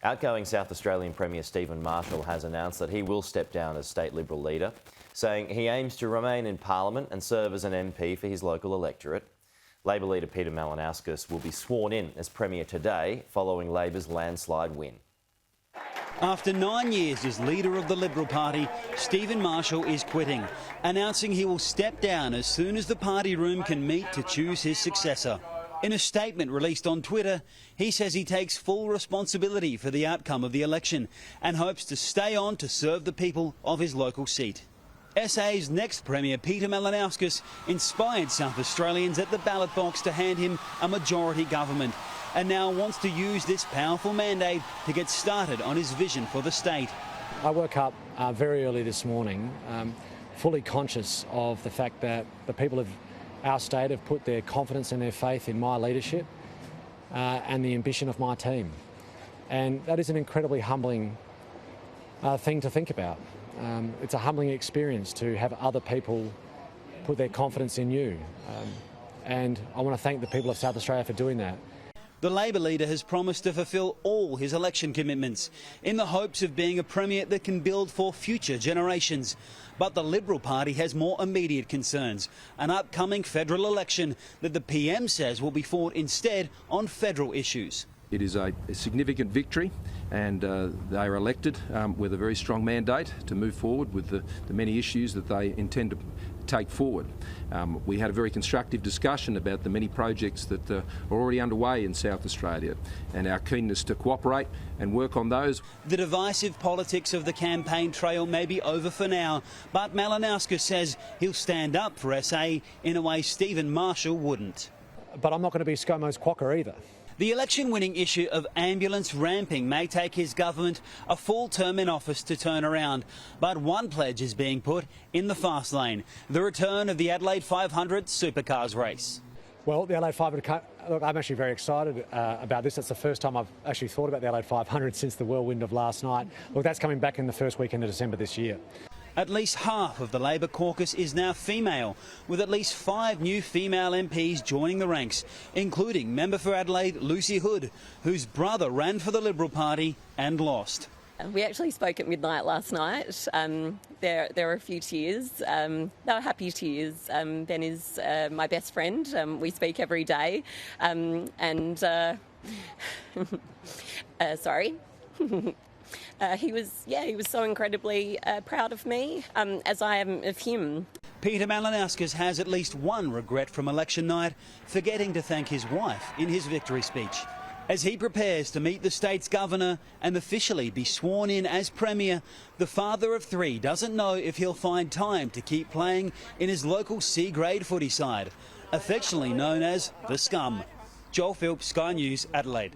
Outgoing South Australian Premier Stephen Marshall has announced that he will step down as state Liberal leader, saying he aims to remain in Parliament and serve as an MP for his local electorate. Labor leader Peter Malinauskas will be sworn in as Premier today, following Labor's landslide win. After 9 years as leader of the Liberal Party, Stephen Marshall is quitting, announcing he will step down as soon as the party room can meet to choose his successor. In a statement released on Twitter, he says he takes full responsibility for the outcome of the election and hopes to stay on to serve the people of his local seat. SA's next Premier, Peter Malinauskas, inspired South Australians at the ballot box to hand him a majority government and now wants to use this powerful mandate to get started on his vision for the state. I woke up very early this morning, fully conscious of the fact that the people of our state have put their confidence and their faith in my leadership and the ambition of my team. And that is an incredibly humbling thing to think about. It's a humbling experience to have other people put their confidence in you. And I want to thank the people of South Australia for doing that. The Labor leader has promised to fulfil all his election commitments in the hopes of being a Premier that can build for future generations. But the Liberal Party has more immediate concerns, an upcoming federal election that the PM says will be fought instead on federal issues. It is a significant victory, and they are elected with a very strong mandate to move forward with the many issues that they intend to take forward. We had a very constructive discussion about the many projects that are already underway in South Australia and our keenness to cooperate and work on those. The divisive politics of the campaign trail may be over for now, but Malinauskas says he'll stand up for SA in a way Stephen Marshall wouldn't. But I'm not going to be ScoMo's quokka either. The election-winning issue of ambulance ramping may take his government a full term in office to turn around. But one pledge is being put in the fast lane, the return of the Adelaide 500 supercars race. Well, the Adelaide 500, look, I'm actually very excited about this. It's the first time I've actually thought about the Adelaide 500 since the whirlwind of last night. Look, that's coming back in the first weekend of December this year. At least half of the Labor caucus is now female, with at least 5 new female MPs joining the ranks, including member for Adelaide Lucy Hood, whose brother ran for the Liberal Party and lost. We actually spoke at midnight last night. There were a few tears. They were happy tears. Ben is my best friend. We speak every day. Sorry. He was so incredibly proud of me, as I am of him. Peter Malinauskas has at least one regret from election night, forgetting to thank his wife in his victory speech. As he prepares to meet the state's governor and officially be sworn in as Premier, the father of 3 doesn't know if he'll find time to keep playing in his local C-grade footy side, affectionately known as the Scum. Joel Phillips, Sky News, Adelaide.